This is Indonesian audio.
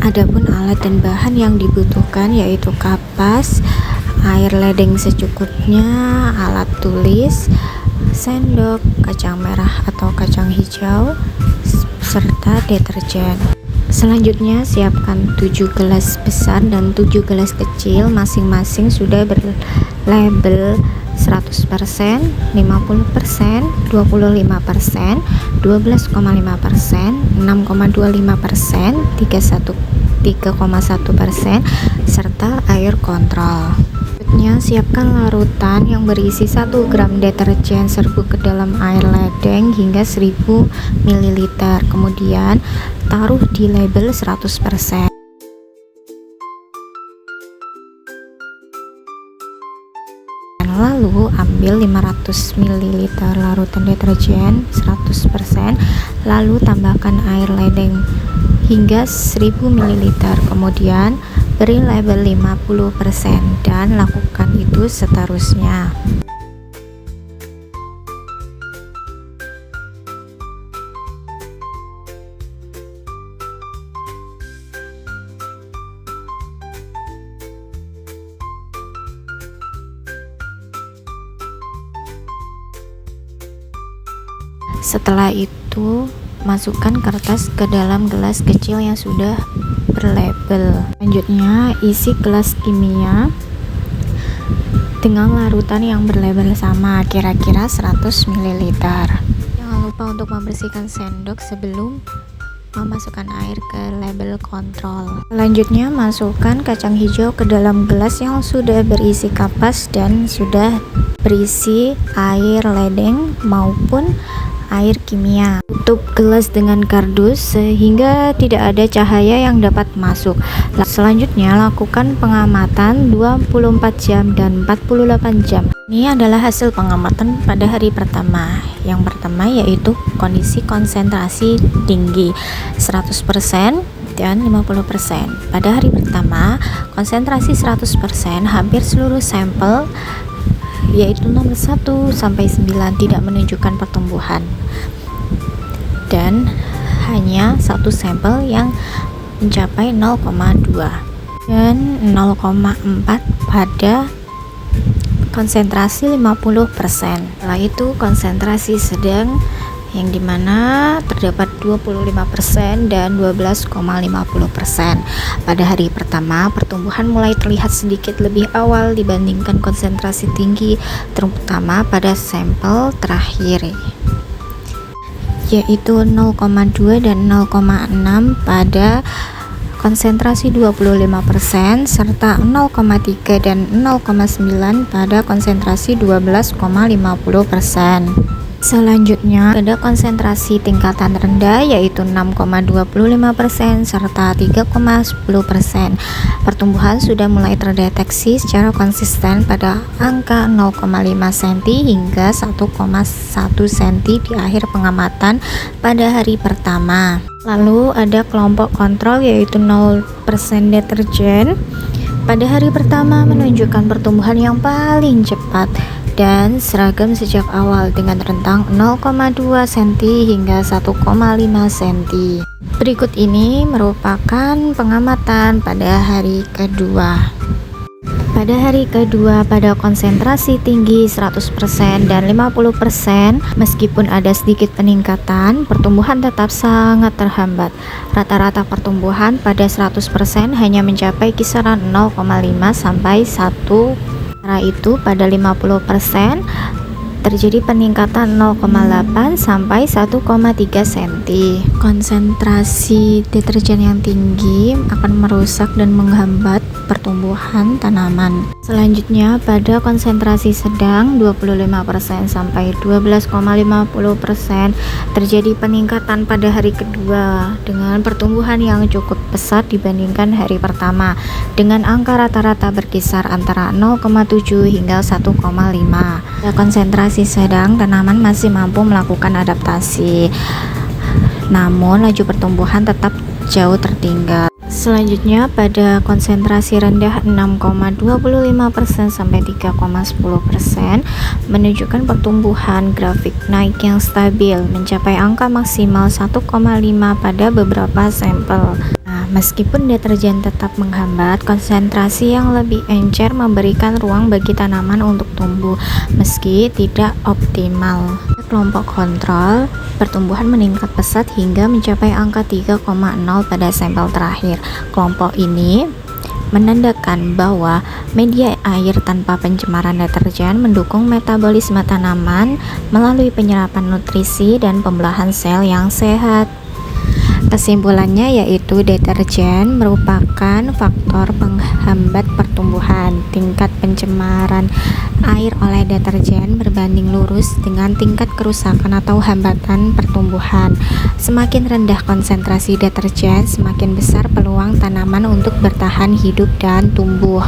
Adapun alat dan bahan yang dibutuhkan yaitu kapas, air ledeng secukupnya, alat tulis, sendok, kacang merah atau kacang hijau, serta deterjen. Selanjutnya siapkan 7 gelas besar dan 7 gelas kecil, masing-masing sudah berlabel 100%, 50%, 25%, 12,5%, 6,25%, 3,1%, serta air kontrol. Selanjutnya siapkan larutan yang berisi 1 gram deterjen, serbuk ke dalam air ledeng hingga 1000 ml. Kemudian taruh di label 100%. Lalu ambil 500 ml larutan deterjen 100%, lalu tambahkan air ledeng hingga 1000 ml. Kemudian beri label 50% dan lakukan itu seterusnya. Setelah itu, masukkan kertas ke dalam gelas kecil yang sudah berlabel. Selanjutnya, isi gelas kimia dengan larutan yang berlabel sama, kira-kira 100 ml. Jangan lupa untuk membersihkan sendok sebelum memasukkan air ke label kontrol. Selanjutnya, masukkan kacang hijau ke dalam gelas yang sudah berisi kapas dan sudah berisi air ledeng maupun air kimia. Tutup gelas dengan kardus sehingga tidak ada cahaya yang dapat masuk. Selanjutnya lakukan pengamatan 24 jam dan 48 jam. Ini adalah hasil pengamatan pada hari pertama. Yang pertama yaitu kondisi konsentrasi tinggi 100% dan 50%. Pada hari pertama, konsentrasi 100%, hampir seluruh sampel yaitu nomor 1 sampai 9 tidak menunjukkan pertumbuhan, dan hanya satu sampel yang mencapai 0,2 dan 0,4 pada konsentrasi 50%. Setelah itu konsentrasi sedang yang dimana terdapat 25% dan 12,50%. Pada hari pertama, pertumbuhan mulai terlihat sedikit lebih awal dibandingkan konsentrasi tinggi, terutama pada sampel terakhir, yaitu 0,2 dan 0,6 pada konsentrasi 25% serta 0,3 dan 0,9 pada konsentrasi 12,50%. Selanjutnya ada konsentrasi tingkatan rendah yaitu 6,25% serta 3,10%. Pertumbuhan sudah mulai terdeteksi secara konsisten pada angka 0,5 cm hingga 1,1 cm di akhir pengamatan pada hari pertama. Lalu ada kelompok kontrol yaitu 0% deterjen. Pada hari pertama menunjukkan pertumbuhan yang paling cepat dan seragam sejak awal dengan rentang 0,2 cm hingga 1,5 cm. Berikut ini merupakan pengamatan pada hari kedua. Pada hari kedua, pada konsentrasi tinggi 100% dan 50%, meskipun ada sedikit peningkatan, pertumbuhan tetap sangat terhambat. Rata-rata pertumbuhan pada 100% hanya mencapai kisaran 0,5 sampai 1. Sementara itu pada 50% terjadi peningkatan 0,8 sampai 1,3 cm. Konsentrasi deterjen yang tinggi akan merusak dan menghambat pertumbuhan tanaman. Selanjutnya pada konsentrasi sedang 25% sampai 12,50% terjadi peningkatan pada hari kedua dengan pertumbuhan yang cukup pesat dibandingkan hari pertama dengan angka rata-rata berkisar antara 0,7 hingga 1,5. Pada konsentrasi sedang tanaman masih mampu melakukan adaptasi, namun laju pertumbuhan tetap jauh tertinggal. Selanjutnya pada konsentrasi rendah 6,25% sampai 3,10% menunjukkan pertumbuhan grafik naik yang stabil mencapai angka maksimal 1,5 pada beberapa sampel. Nah, Meskipun deterjen tetap menghambat, konsentrasi yang lebih encer memberikan ruang bagi tanaman untuk tumbuh, meski tidak optimal. Kelompok kontrol, pertumbuhan meningkat pesat hingga mencapai angka 3,0 pada sampel terakhir. Kelompok ini menandakan bahwa media air tanpa pencemaran deterjen mendukung metabolisme tanaman melalui penyerapan nutrisi dan pembelahan sel yang sehat. Kesimpulannya yaitu deterjen merupakan faktor penghambat pertumbuhan. Tingkat pencemaran air oleh deterjen berbanding lurus dengan tingkat kerusakan atau hambatan pertumbuhan. Semakin rendah konsentrasi deterjen, semakin besar peluang tanaman untuk bertahan hidup dan tumbuh.